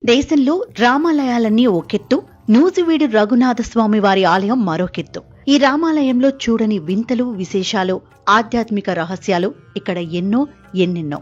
దేశంలో రామాలయాలన్నీ ఒకెత్తు, నూజివీడు రఘునాథ స్వామి వారి ఆలయం మరొకెత్తు. ఈ రామాలయంలో చూడని వింతలు, విశేషాలు, ఆధ్యాత్మిక రహస్యాలు ఇక్కడ ఎన్నెన్నో.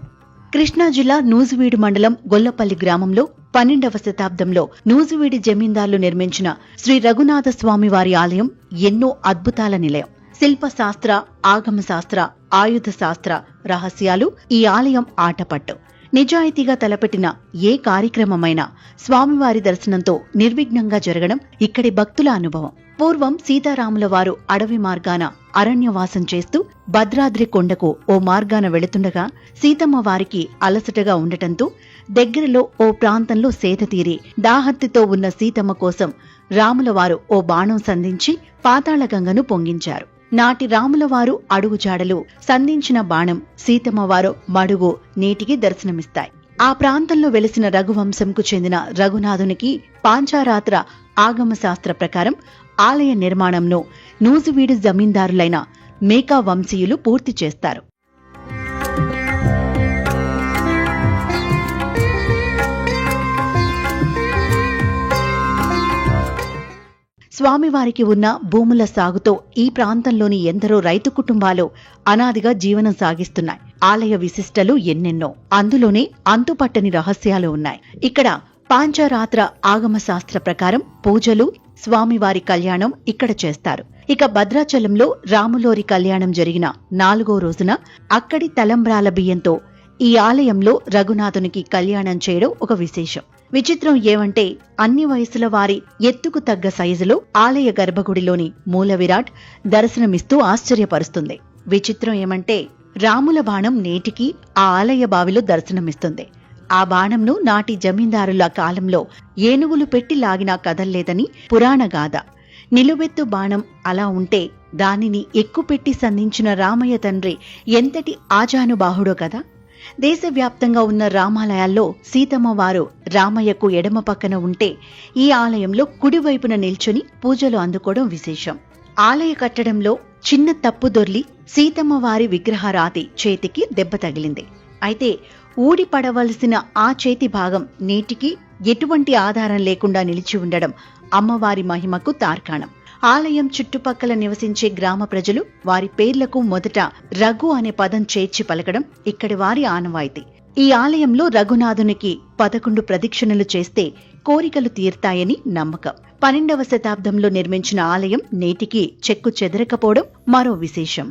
కృష్ణా జిల్లా నూజివీడు మండలం గొల్లపల్లి గ్రామంలో 12వ శతాబ్దంలో నూజివీడి జమీందార్లు నిర్మించిన శ్రీ రఘునాథ స్వామి వారి ఆలయం ఎన్నో అద్భుతాల నిలయం. శిల్పశాస్త్ర, ఆగమశాస్త్ర, ఆయుధ శాస్త్ర రహస్యాలు ఈ ఆలయం ఆటపట్టు. నిజాయితీగా తలపెట్టిన ఏ కార్యక్రమమైనా స్వామివారి దర్శనంతో నిర్విఘ్నంగా జరగడం ఇక్కడి భక్తుల అనుభవం. పూర్వం సీతారాముల వారు అడవి మార్గాన అరణ్యవాసం చేస్తూ భద్రాద్రి కొండకు ఓ మార్గాన వెళుతుండగా సీతమ్మ వారికి అలసటగా ఉండటంతో దగ్గరలో ఓ ప్రాంతంలో సేద తీరి దాహత్తితో ఉన్న సీతమ్మ కోసం రాములవారు ఓ బాణం సంధించి పాతాళగంగను పొంగించారు. నాటి రాములవారు అడుగుజాడలు సంధించిన బాణం, సీతమ్మవారు మడుగు నేటికి దర్శనమిస్తాయి. ఆ ప్రాంతంలో వెలిసిన రఘువంశంకు చెందిన రఘునాథునికి పాంచారాత్ర ఆగమశాస్త్ర ప్రకారం ఆలయ నిర్మాణంను నూజివీడు జమీందారులైన మేకా వంశీయులు పూర్తి చేస్తారు. స్వామివారికి ఉన్న భూముల సాగుతో ఈ ప్రాంతంలోని ఎందరో రైతు కుటుంబాలు అనాదిగా జీవనం సాగిస్తున్నాయి. ఆలయ విశిష్టలు ఎన్నెన్నో, అందులోనే అంతుపట్టని రహస్యాలు ఉన్నాయి. ఇక్కడ పాంచారాత్ర ఆగమశాస్త్ర ప్రకారం పూజలు, స్వామివారి కళ్యాణం ఇక్కడ చేస్తారు. ఇక భద్రాచలంలో రాములోరి కళ్యాణం జరిగిన 4వ రోజున అక్కడి తలంబ్రాల బియ్యంతో ఈ ఆలయంలో రఘునాథునికి కళ్యాణం చేయడం ఒక విశేషం. విచిత్రం ఏమంటే అన్ని వయసుల వారి ఎత్తుకు తగ్గ సైజులో ఆలయ గర్భగుడిలోని మూల విరాట్ దర్శనమిస్తూ ఆశ్చర్యపరుస్తుంది. విచిత్రం ఏమంటే రాముల బాణం నేటికి ఆ ఆలయ బావిలో దర్శనమిస్తుంది. ఆ బాణంను నాటి జమీందారుల కాలంలో ఏనుగులు పెట్టి లాగినా కదల్లేదని పురాణ గాథ. నిలువెత్తు బాణం అలా ఉంటే దానిని ఎక్కుపెట్టి సంధించిన రామయ్య తండ్రి ఎంతటి ఆజానుబాహుడో కదా. దేశవ్యాప్తంగా ఉన్న రామాలయాల్లో సీతమ్మ వారు రామయ్యకు ఎడమ పక్కన ఉంటే ఈ ఆలయంలో కుడివైపున నిల్చుని పూజలు అందుకోవడం విశేషం. ఆలయ కట్టడంలో చిన్న తప్పు దొర్లి సీతమ్మ వారి విగ్రహరాతి చేతికి దెబ్బ తగిలింది. అయితే ఊడి పడవలసిన ఆ చేతి భాగం నేటికి ఎటువంటి ఆధారం లేకుండా నిలిచి ఉండడం అమ్మవారి మహిమకు తార్కాణం. ఆలయం చుట్టుపక్కల నివసించే గ్రామ ప్రజలు వారి పేర్లకు మొదట రఘు అనే పదం చేర్చి పలకడం ఇక్కడి వారి ఆనవాయితీ. ఈ ఆలయంలో రఘునాథునికి 11 ప్రదక్షిణలు చేస్తే కోరికలు తీర్తాయని నమ్మకం. 12వ శతాబ్దంలో నిర్మించిన ఆలయం నేటికి చెక్కు చెదరకపోవడం మరో విశేషం.